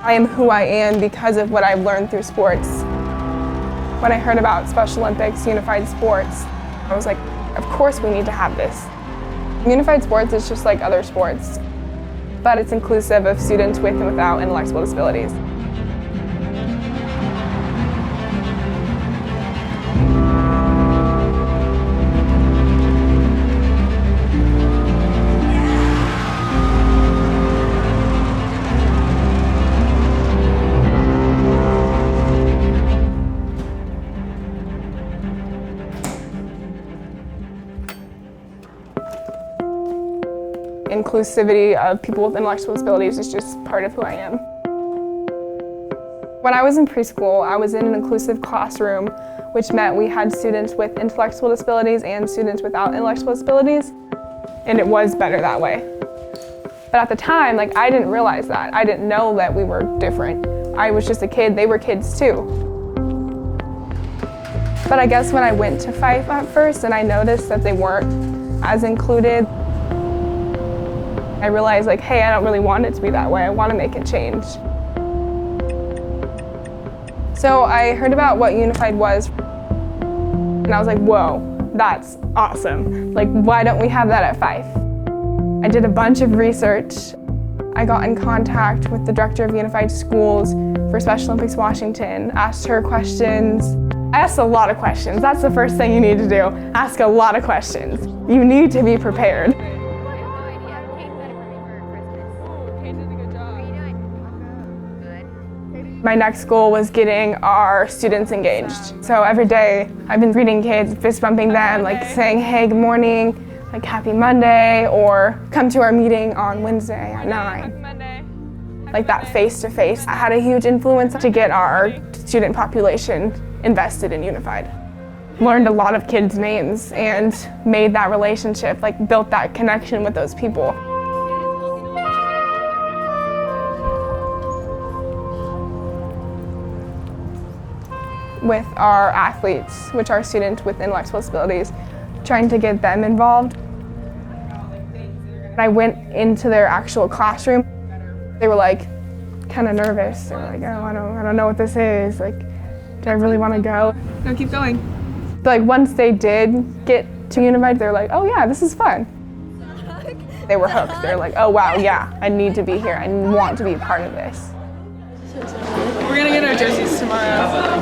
I am who I am because of what I've learned through sports. When I heard about Special Olympics, unified sports, I was like, of course we need to have this. Unified sports is just like other sports, but it's inclusive of students with and without intellectual disabilities. Inclusivity of people with intellectual disabilities is just part of who I am. When I was in preschool, I was in an inclusive classroom, which meant we had students with intellectual disabilities and students without intellectual disabilities, and it was better that way. But at the time, I didn't realize that. I didn't know that we were different. I was just a kid, they were kids too. But I guess when I went to Fife at first and I noticed that they weren't as included, I realized hey, I don't really want it to be that way. I want to make a change. So I heard about what Unified was, and I was like, whoa, that's awesome. Why don't we have that at Fife? I did a bunch of research. I got in contact with the director of Unified Schools for Special Olympics Washington, asked her questions. I asked a lot of questions. That's the first thing you need to do. Ask a lot of questions. You need to be prepared. My next goal was getting our students engaged. So every day I've been greeting kids, fist bumping them, saying, hey, good morning, happy Monday, or come to our meeting on Wednesday at 9. That face-to-face had a huge influence to get our student population invested in Unified. Learned a lot of kids' names and made that relationship, built that connection with those people. With our athletes, which are students with intellectual disabilities, trying to get them involved. I went into their actual classroom. They were kind of nervous. They were oh, I don't know what this is. Do I really want to go? No, keep going. But once they did get to Unified, they were oh yeah, this is fun. They were hooked. They're oh wow, yeah, I need to be here. I want to be a part of this. We're gonna get our jerseys tomorrow.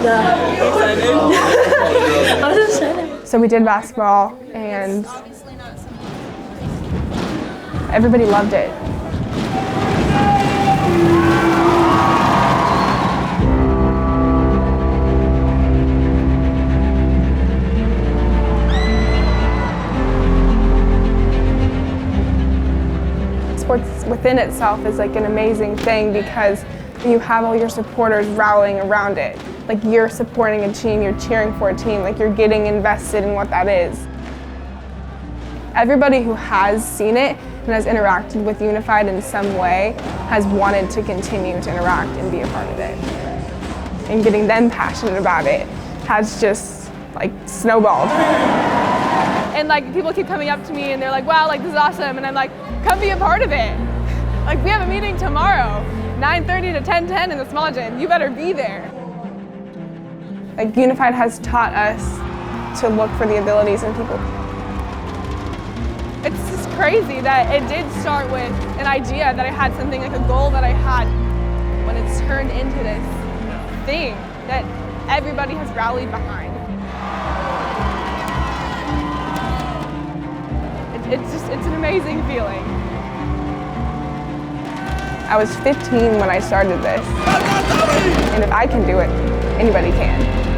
Yeah. Excited. I was excited. So we did basketball and everybody loved it. Sports within itself is an amazing thing because you have all your supporters rallying around it. You're supporting a team, you're cheering for a team, you're getting invested in what that is. Everybody who has seen it and has interacted with Unified in some way has wanted to continue to interact and be a part of it. And getting them passionate about it has just snowballed. And people keep coming up to me and they're wow, this is awesome. And I'm come be a part of it. We have a meeting tomorrow. 9:30 to 10:10 in the small gym. You better be there. Unified has taught us to look for the abilities in people. It's just crazy that it did start with an idea that I had something a goal that I had when it's turned into this thing that everybody has rallied behind. It's an amazing feeling. I was 15 when I started this, and if I can do it, anybody can.